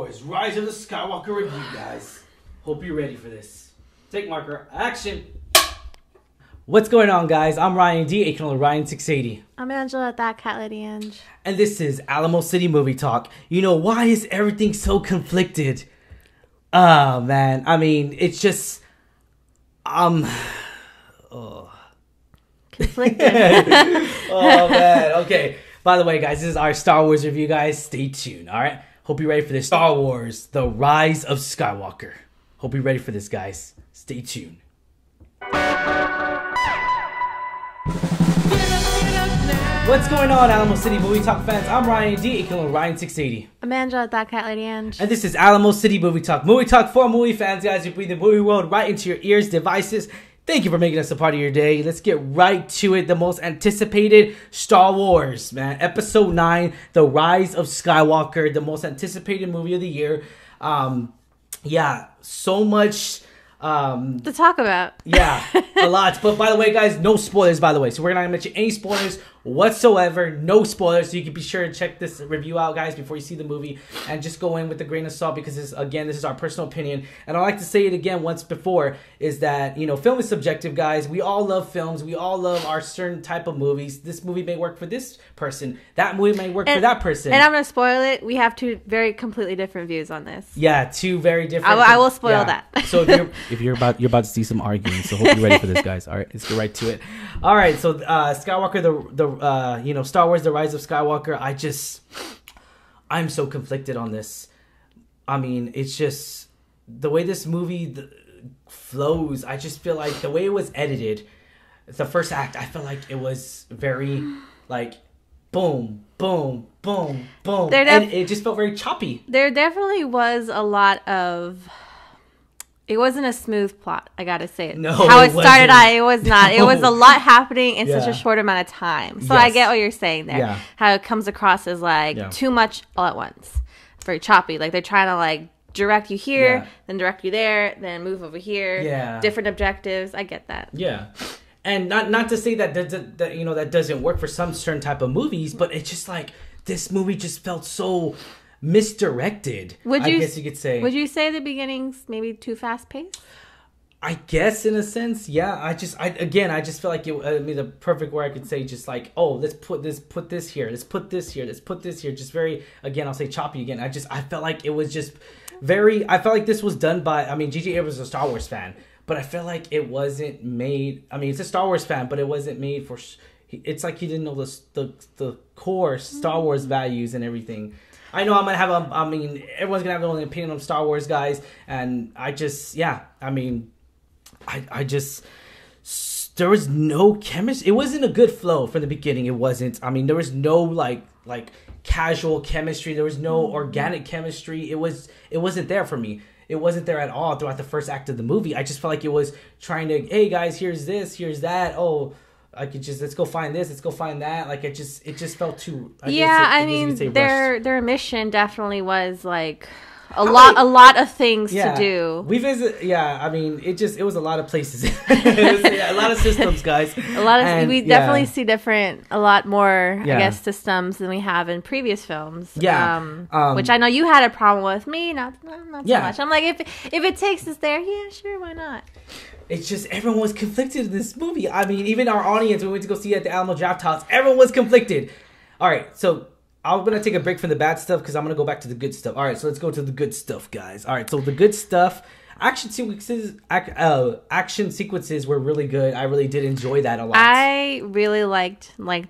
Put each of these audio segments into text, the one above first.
Wars, Rise of the Skywalker review, guys. Hope you're ready for this. Take marker, action. What's going on, guys? I'm Ryan D, aka Ryan680. I'm Angela, that cat lady Ange. And this is Alamo City Movie Talk. You know, why is everything so conflicted? Oh, man. I mean, it's just... Conflicted. Oh, man. Okay. By the way, guys, this is our Star Wars review, guys. Stay tuned, all right? Hope you're ready for this. Star Wars, The Rise of Skywalker. Hope you're ready for this, guys. Stay tuned. What's going on, Alamo City Movie Talk fans? I'm Ryan D, aka Ryan680. I'm Angela, that cat lady Ange. And this is Alamo City Movie Talk. Movie Talk for movie fans, guys. You bring the movie world right into your ears, devices. Thank you for making us a part of your day. Let's get right to it. The most anticipated Star Wars, man. Episode 9, The Rise of Skywalker. The most anticipated movie of the year. Yeah, so much... to talk about. Yeah, a lot. But by the way, guys, no spoilers, by the way. So we're not going to mention any spoilers whatsoever. No spoilers. So you can be sure to check this review out, guys, before you see the movie. And just go in with a grain of salt because, this is our personal opinion. And I like to say it again once before, is that, you know, film is subjective, guys. We all love films. We all love our certain type of movies. This movie may work for this person. That movie may work for that person. And I'm going to spoil it. We have two very completely different views on this. Yeah, two very different. I will spoil that. So if you're about to see some arguing, so hope you're ready for this, guys. All right, let's get right to it. All right, so Skywalker, Star Wars: The Rise of Skywalker. I'm so conflicted on this. I mean, it's just the way this movie flows. I just feel like the way it was edited, the first act, I felt like it was very like boom, boom, boom, boom, and it just felt very choppy. There definitely was a lot of. It wasn't a smooth plot, I gotta say it. No, how it started out, it was not. No. It was a lot happening in such a short amount of time. So yes. I get what you're saying there. Yeah. How it comes across as like too much all at once. Very choppy. Like they're trying to like direct you here, then direct you there, then move over here. Yeah. Different objectives. I get that. Yeah. And not to say that that doesn't work for some certain type of movies, but it's just like this movie just felt so misdirected. I guess you could say. Would you say the beginning's maybe too fast paced? I guess in a sense, yeah. I just feel like the perfect word I could say, just like, oh, let's put this here, let's put this here, let's put this here. Just very, again, I'll say choppy again. I felt like it was just very. I felt like this was done by. I mean, J.J. Abrams is a Star Wars fan, but I felt like it wasn't made. I mean, it's a Star Wars fan, but it wasn't made for. It's like he didn't know the core Star Wars values and everything. I know I'm going to have everyone's going to have their own opinion on Star Wars, guys. And there was no chemistry. It wasn't a good flow from the beginning. It wasn't. I mean, there was no like casual chemistry. There was no organic chemistry. It wasn't there for me. It wasn't there at all throughout the first act of the movie. I just felt like it was trying to, hey guys, here's this, here's that. Oh, let's go find this, let's go find that. Like it just felt too. Their mission definitely was like a lot of things to do. We visit. Yeah, I mean, it was a lot of places. A lot of systems, guys. We definitely see a lot more, I guess, systems than we have in previous films. Yeah, which I know you had a problem with. Me, not so much. I'm like, if it takes us there, yeah, sure, why not? It's just everyone was conflicted in this movie. I mean, even our audience, when we went to go see it at the Alamo Draft House, everyone was conflicted. All right, so I'm going to take a break from the bad stuff because I'm going to go back to the good stuff. All right, so let's go to the good stuff, guys. All right, so the good stuff, action sequences were really good. I really did enjoy that a lot. I really liked like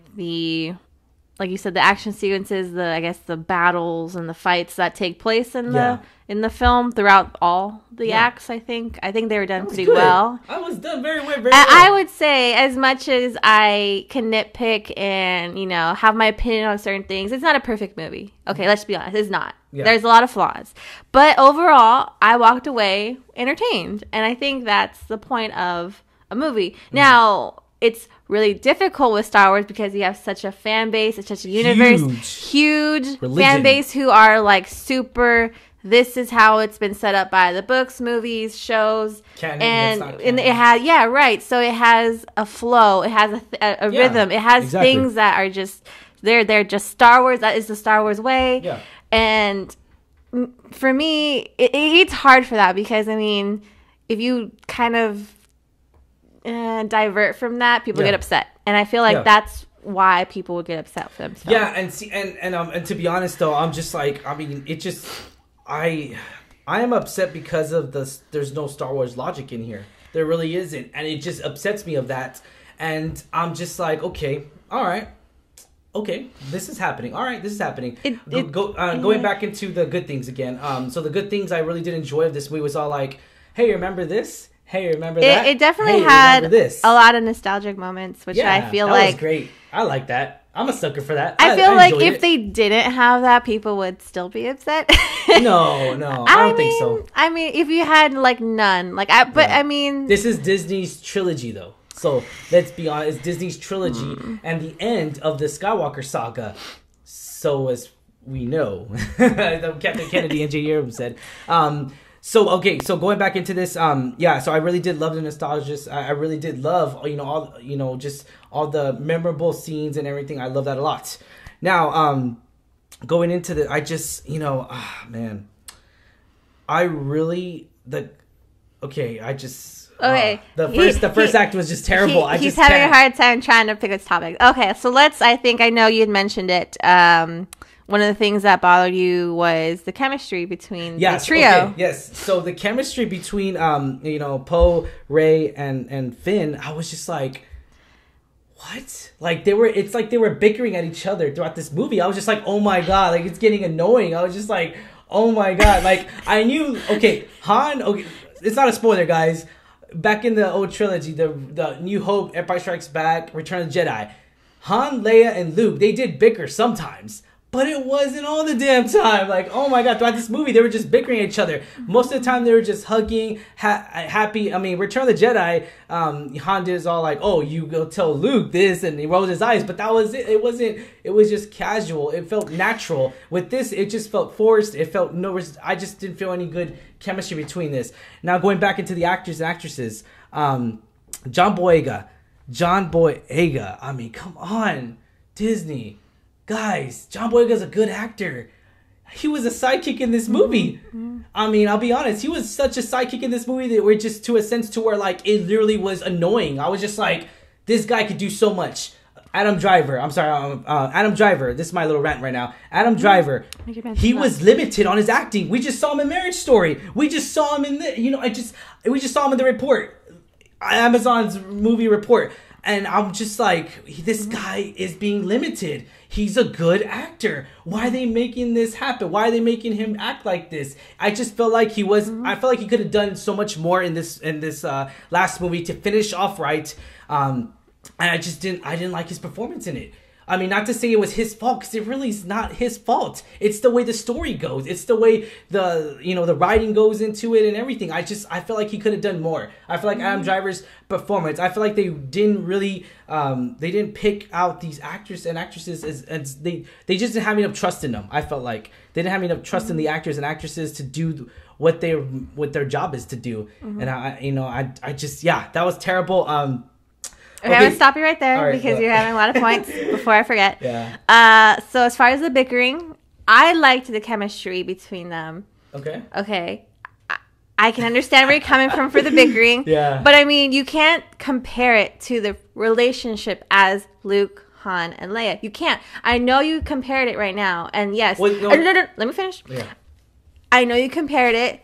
you said, the action sequences, the battles and the fights that take place in the film throughout all the acts. I think they were done pretty well. I was done very well. I would say, as much as I can nitpick and have my opinion on certain things, it's not a perfect movie. Okay, let's be honest, it's not. Yeah. There's a lot of flaws, but overall, I walked away entertained, and I think that's the point of a movie. Mm-hmm. Now, it's really difficult with Star Wars because you have such a fan base, it's such a universe, huge fan base who are like super. This is how it's been set up by the books, movies, shows, canon, and it has So it has a flow, it has a rhythm, it has things that are just they're just Star Wars. That is the Star Wars way, and for me, it's hard for that because, I mean, if you kind of divert from that, people get upset. And I feel like that's why people would get upset for themselves. Yeah, and see, and to be honest, though, I'm just like, I mean, it just, I am upset because of there's no Star Wars logic in here. There really isn't. And it just upsets me of that. And I'm just like, okay, all right. Okay, this is happening. All right, this is happening. Going back into the good things again. So the good things I really did enjoy of this movie was all like, hey, remember this? Hey, remember that? It definitely had a lot of nostalgic moments, which I feel like... that was great. I like that. I'm a sucker for that. I feel like if they didn't have that, people would still be upset. No, I don't think so. I mean, if you had like none, I mean... This is Disney's trilogy, though. So let's be honest, it's Disney's trilogy and the end of the Skywalker saga. So as we know, Captain Kennedy and J. Abrams said. So going back into this, so I really did love the nostalgia. I really did love, just all the memorable scenes and everything. I love that a lot. Now, going into the, the first act was just terrible. He's having a hard time trying to pick this topic. Okay, so I know you had mentioned it. One of the things that bothered you was the chemistry between the trio. Okay, yes. So the chemistry between Poe, Rey, and Finn, I was just like, what? Like it's like they were bickering at each other throughout this movie. I was just like, oh my god, like it's getting annoying. I was just like, oh my god, like I knew. Okay, Han. Okay, it's not a spoiler, guys. Back in the old trilogy, the New Hope, Empire Strikes Back, Return of the Jedi, Han, Leia, and Luke, they did bicker sometimes. But it wasn't all the damn time. Like, oh my god, throughout this movie, they were just bickering at each other. Most of the time, they were just hugging, happy. I mean, Return of the Jedi, Han is all like, oh, you go tell Luke this, and he rolls his eyes. But that was it. It was just casual. It felt natural. With this, it just felt forced. It felt I just didn't feel any good chemistry between this. Now, going back into the actors and actresses, John Boyega. I mean, come on, Disney. Guys, John Boyega's a good actor. He was a sidekick in this movie. Mm-hmm. I mean, I'll be honest. He was such a sidekick in this movie that we're just to a sense to where, like, it literally was annoying. I was just like, this guy could do so much. Adam Driver. This is my little rant right now. Adam Driver. He was limited on his acting. We just saw him in Marriage Story. We just saw him in we just saw him in The Report. Amazon's movie Report. And I'm just like, this guy is being limited. He's a good actor. Why are they making this happen? Why are they making him act like this? I just felt like he was. I felt like he could have done so much more in this last movie to finish off right. And I didn't like his performance in it. I mean, not to say it was his fault, because it really is not his fault. It's the way the story goes. It's the way the writing goes into it and everything. I feel like he could have done more. I feel like Adam Driver's performance, I feel like they didn't really, they didn't pick out these actors and actresses as they just didn't have enough trust in them. I felt like they didn't have enough trust in the actors and actresses to do what their job is to do. And that was terrible. Okay, I'm going to stop you right there because you're having a lot of points before I forget. Yeah. So as far as the bickering, I liked the chemistry between them. Okay. I can understand where you're coming from for the bickering. Yeah. But I mean, you can't compare it to the relationship as Luke, Han, and Leia. You can't. I know you compared it right now. And yes. Wait, no. Let me finish. Yeah. I know you compared it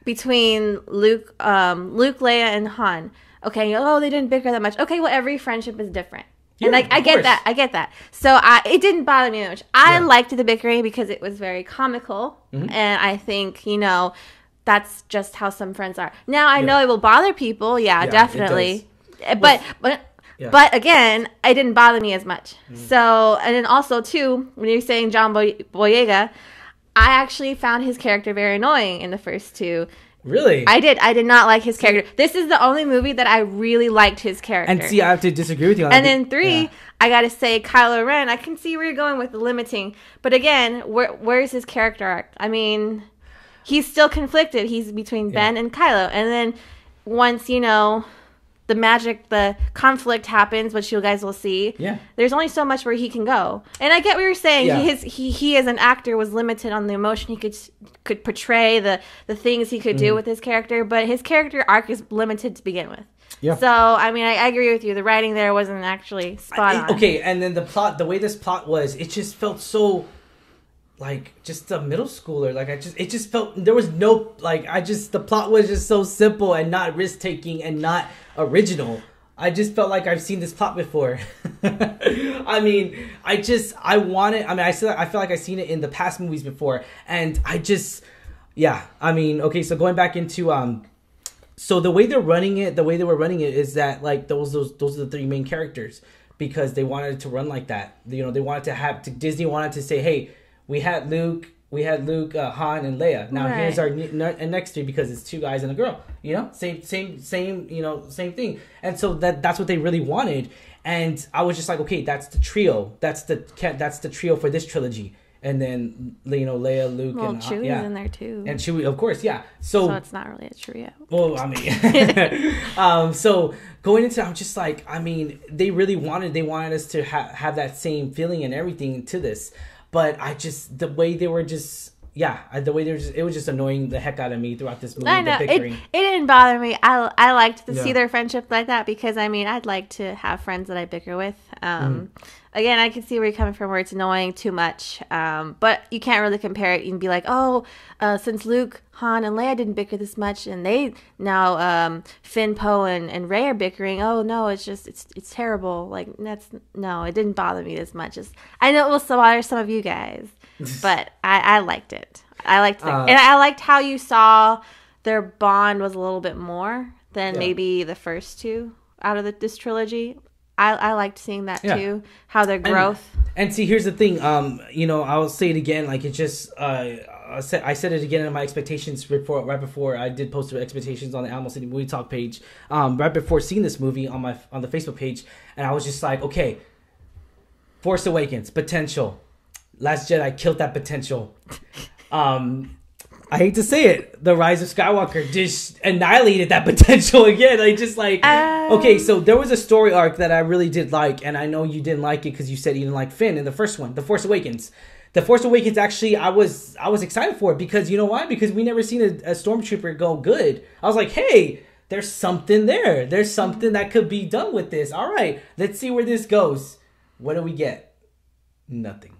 between Luke, Leia, and Han. Okay, they didn't bicker that much. Okay, well, every friendship is different. Yeah, and I get that. So it didn't bother me that much. I liked the bickering because it was very comical. Mm-hmm. And I think, that's just how some friends are. Now, I know it will bother people. Yeah, definitely. But again, it didn't bother me as much. Mm-hmm. So, and then also, too, when you're saying John Boyega, I actually found his character very annoying in the first two. Really? I did. I did not like his character. This is the only movie that I really liked his character. And see, I have to disagree with you on that. And then 3, I got to say, Kylo Ren, I can see where you're going with the limiting. But again, where's his character arc? I mean, he's still conflicted. He's between Ben and Kylo. And then once, the magic, the conflict happens, which you guys will see. Yeah. There's only so much where he can go. And I get what you're saying. Yeah. He as an actor was limited on the emotion he could portray, the things he could do with his character, but his character arc is limited to begin with. Yeah. So, I mean, I agree with you. The writing there wasn't actually spot on. Okay, and then the way this plot was, it just felt so like just a middle schooler. Like it just felt there was no the plot was just so simple and not risk taking and not original. I just felt like I've seen this plot before. I mean, I feel like I've seen it in the past movies before, and okay, so going back into so the way they were running it is that like those are the three main characters, because they wanted it to run like that. You know, they wanted to have Disney wanted to say, hey, we had Luke, Han, and Leia. Now here's our next three, because it's two guys and a girl. You know, same thing. And so that's what they really wanted. And I was just like, okay, that's the trio. That's the trio for this trilogy. And then Leia, Luke, and Chewie's in there too. And Chewie, of course, yeah. So it's not really a trio. Well, I mean, so going into, I'm just like, I mean, they wanted us to have that same feeling and everything to this. But it was just annoying the heck out of me throughout this movie. I know. It didn't bother me. I liked to see their friendship like that, because, I mean, I'd like to have friends that I bicker with. Again, I can see where you're coming from, where it's annoying too much. But you can't really compare it and be like, since Luke, Han, and Leia didn't bicker this much, and they now Finn, Poe, and Rey are bickering. Oh no, it's terrible. Like it didn't bother me as much as I know it will bother some of you guys, but I liked it. I liked it, and I liked how you saw their bond was a little bit more than maybe the first two out of this trilogy. I liked seeing that too, how their growth. And see, here's the thing. I'll say it again. Like, it just, I said it again in my expectations right before I did post the expectations on the Alamo City Movie Talk page. Right before seeing this movie on the Facebook page, and I was just like, okay, Force Awakens potential, Last Jedi killed that potential. I hate to say it, The Rise of Skywalker just annihilated that potential again. Okay, so there was a story arc that I really did like, and I know you didn't like it because you said you didn't like Finn in the first one, The Force Awakens. The Force Awakens, actually, I was excited for it, because you know why? Because we never seen a stormtrooper go good. I was like, hey, there's something there. There's something that could be done with this. All right, let's see where this goes. What do we get? Nothing.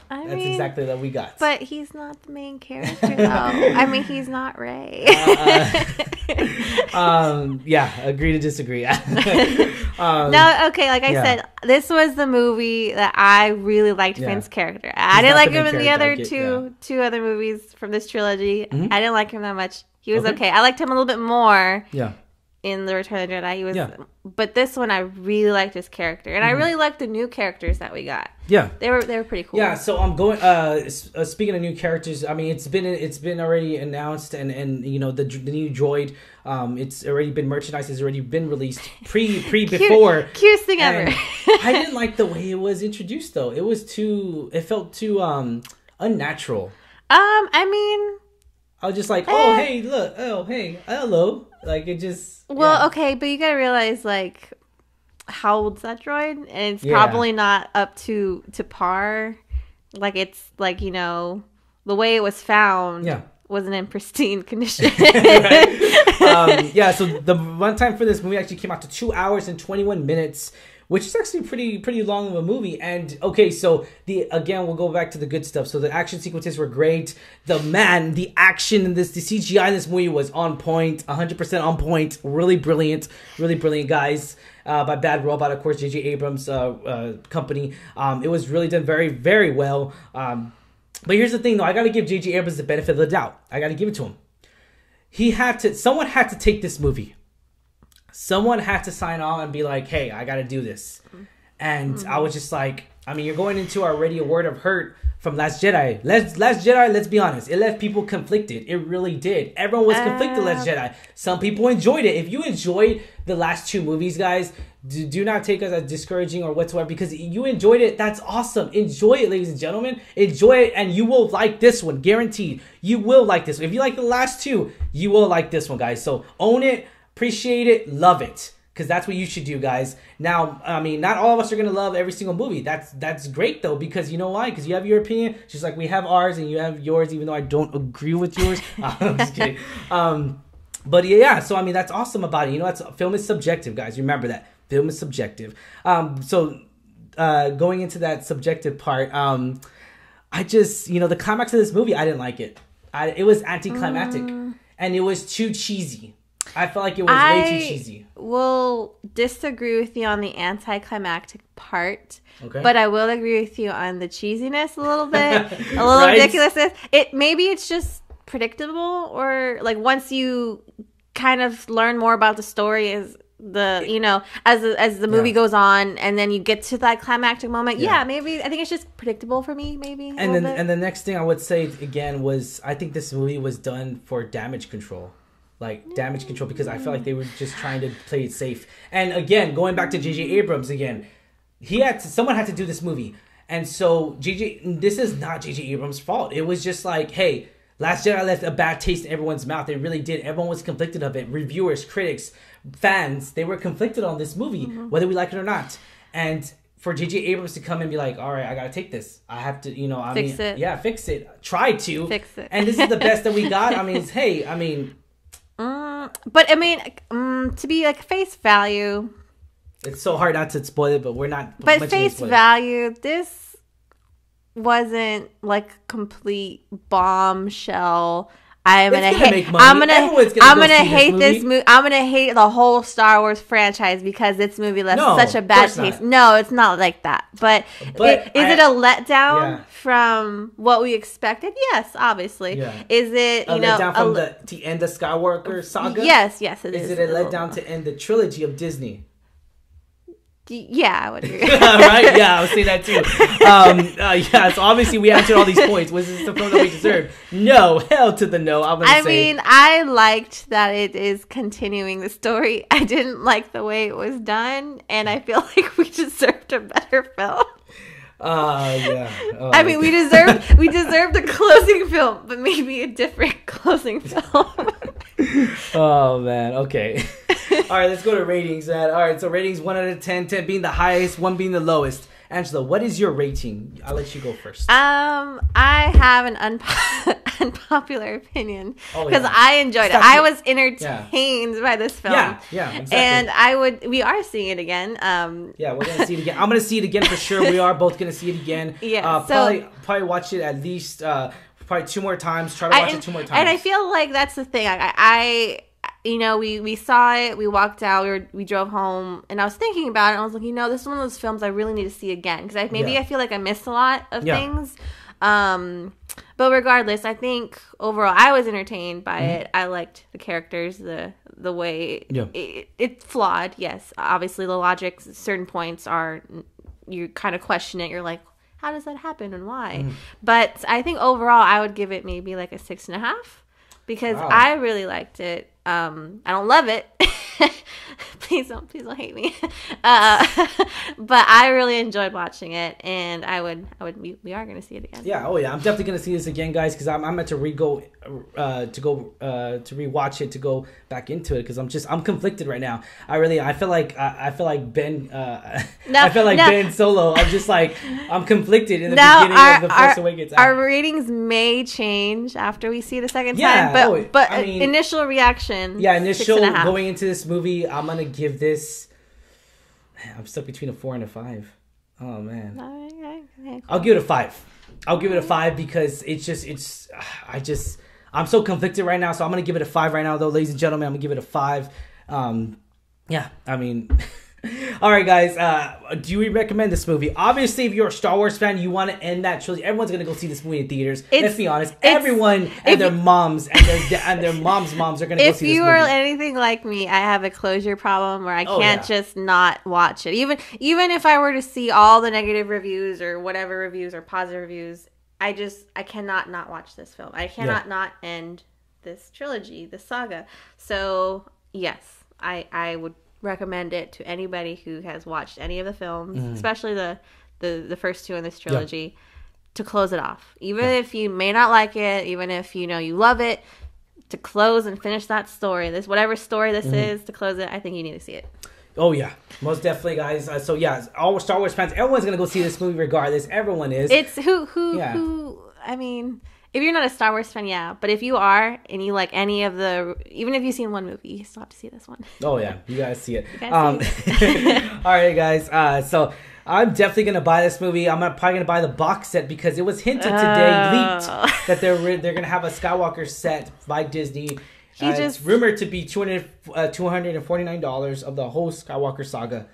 That's exactly what we got. But he's not the main character, though. I mean, he's not Rey. Agree to disagree. No, okay, like I said, this was the movie that I really liked Finn's character. I didn't like him in the other two other movies from this trilogy. Mm-hmm. I didn't like him that much. He was okay. I liked him a little bit more. Yeah. In the Return of the Jedi, he was, but this one I really liked his character, and I really liked the new characters that we got. Yeah, they were pretty cool. Yeah, so I'm going. Speaking of new characters, I mean, it's been already announced, and the new droid, it's already been merchandised, it's already been released before. Cutest thing ever. I didn't like the way it was introduced, though. It felt too unnatural. I mean, I was just like, oh hey, look, oh hey, hello, like it just. Well, okay, but you gotta realize, like, how old's that droid? And it's probably not up to par. Like, it's, like, the way it was found wasn't in pristine condition. So the runtime for this movie actually came out to 2 hours and 21 minutes, which is actually pretty long of a movie. And okay, so we'll go back to the good stuff. So the action sequences were great. The action in the CGI in this movie was on point, 100% on point. Really brilliant guys. By Bad Robot, of course, J.J. Abrams' company. It was really done very, very well. But here's the thing, though. I got to give J.J. Abrams the benefit of the doubt. I got to give it to him. Someone had to take this movie. Someone had to sign on and be like, hey, I got to do this. And I was just like, I mean, you're going into already a word of hurt from Last Jedi. Last Jedi, let's be honest, it left people conflicted. It really did. Everyone was conflicted Last Jedi. Some people enjoyed it. If you enjoyed the last two movies, guys, do not take us as discouraging or whatsoever, because you enjoyed it. That's awesome. Enjoy it, ladies and gentlemen. Enjoy it, and you will like this one. Guaranteed. You will like this one. If you like the last two, you will like this one, guys. So own it. Appreciate it, love it, because that's what you should do, guys. Now, I mean, not all of us are gonna love every single movie. That's great though, because you know why? Because you have your opinion, just like we have ours, and you have yours, even though I don't agree with yours. I'm just kidding. But yeah, so I mean, that's awesome about it. You know, film is subjective, guys. Remember that film is subjective. So going into that subjective part, I just, you know, the climax of this movie, I didn't like it. It was anticlimactic, and it was too cheesy. I felt like it was way too cheesy. I will disagree with you on the anticlimactic part, okay, but I will agree with you on the cheesiness a little bit, a little ridiculousness. Maybe it's just predictable, or like once you kind of learn more about the story as the movie goes on, and then you get to that climactic moment. Yeah, maybe I think it's just predictable for me. Maybe. And the next thing I would say again was I think this movie was done for damage control. Damage control, because I felt like they were just trying to play it safe. And again, going back to J.J. Abrams again, someone had to do this movie. And so this is not J.J. Abrams' fault. It was just like, hey, Last Jedi left a bad taste in everyone's mouth. It really did. Everyone was conflicted of it. Reviewers, critics, fans, they were conflicted on this movie, whether we like it or not. And for J.J. Abrams to come and be like, all right, I got to take this. I have to, fix it. Yeah, fix it. Try to. Fix it. And this is the best that we got. I mean, but I mean, to be like face value, it's so hard not to spoil it, but we're not. But face value, this wasn't like complete bombshell. I'm gonna hate this movie. I'm gonna hate the whole Star Wars franchise because this movie left such a bad taste. No, it's not like that. But is it a letdown from what we expected? Yes, obviously. Yeah. Is it a letdown from the end of Skywalker saga? Yes, it is. Is it a letdown to end the trilogy of Disney? Yeah, I would agree. Right? Yeah, I would say that too. So obviously we answered all these points. Was this the film that we deserved? No, hell to the no. I mean, I liked that it is continuing the story. I didn't like the way it was done, and I feel like we deserved a better film. Yeah. Oh, I mean, we deserved a closing film, but maybe a different closing film. Oh man. Okay. All right, let's go to ratings, man. All right, so ratings 1 out of 10, 10 being the highest, 1 being the lowest. Angela, what is your rating? I'll let you go first. I have an unpopular opinion because I enjoyed it. I was entertained by this film. Yeah, exactly. And we are seeing it again. Yeah, we're gonna see it again. I'm gonna see it again for sure. We are both gonna see it again. Yeah, probably watch it at least probably 2 more times. Try to watch it 2 more times. And I feel like that's the thing. We saw it, we walked out, we drove home, and I was thinking about it, and I was like, this is one of those films I really need to see again, because I feel like I missed a lot of things. But regardless, I think overall I was entertained by it. I liked the characters, the way it's flawed. Yes, obviously the logic, certain points you kind of question it. You're like, how does that happen and why? But I think overall I would give it maybe like a 6.5 because I really liked it. I don't love it. Please don't hate me. But I really enjoyed watching it, and we are going to see it again. Yeah. Oh yeah. I'm definitely going to see this again, guys, because I'm meant to rewatch it, to go back into it, because I'm conflicted right now. I feel like Ben. Ben Solo. I'm just like, I'm conflicted in the beginning of the Force Awakens. Our ratings may change after we see the second time, but initial reaction. Yeah, going into this movie, I'm gonna give this. I'm stuck between a 4 and a 5. Oh man, I'll give it a 5. I'll give it a 5 because I'm so conflicted right now. So I'm gonna give it a 5 right now, though, ladies and gentlemen. I'm gonna give it a 5. Yeah, I mean. All right, guys. Do we recommend this movie? Obviously, if you're a Star Wars fan, you want to end that trilogy. Everyone's gonna go see this movie in theaters. Let's be honest. Everyone and their moms and their moms are gonna go see this movie. If you are anything like me, I have a closure problem where I can't just not watch it. Even if I were to see all the negative reviews or whatever reviews or positive reviews, I cannot not watch this film. I cannot not end this trilogy, this saga. So yes, I would recommend it to anybody who has watched any of the films, especially the first 2 in this trilogy, to close it off. Even if you may not like it, even if you love it, to close and finish that story, whatever story this is, to close it, I think you need to see it. Oh yeah, most definitely, guys. So yeah, all Star Wars fans, everyone's gonna go see this movie regardless. Everyone is. It's who. I mean, if you're not a Star Wars fan, yeah. But if you are, and you like any of the, even if you've seen one movie, you still have to see this one. Oh yeah, you guys see it. All right, guys. So I'm definitely gonna buy this movie. I'm probably gonna buy the box set because it was hinted today, leaked, that they're gonna have a Skywalker set by Disney. It's rumored to be $249 of the whole Skywalker saga.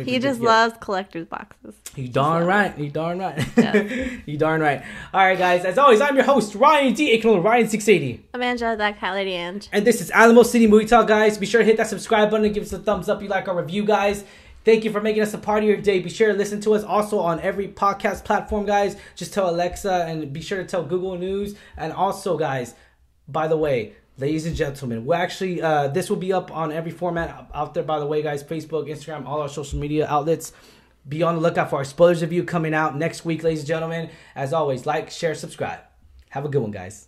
He just loves collector's boxes. You darn right. You darn right. Yeah. You darn right. All right, guys. As always, I'm your host, Ryan D. aka Ryan680. I'm Angela, that Cat Lady Ange. And this is Alamo City Movie Talk, guys. Be sure to hit that subscribe button and give us a thumbs up if you like our review, guys. Thank you for making us a part of your day. Be sure to listen to us also on every podcast platform, guys. Just tell Alexa and be sure to tell Google News. And also, guys, by the way, ladies and gentlemen, we're actually, this will be up on every format out there, by the way, guys. Facebook, Instagram, all our social media outlets. Be on the lookout for our spoilers review coming out next week, ladies and gentlemen. As always, like, share, subscribe. Have a good one, guys.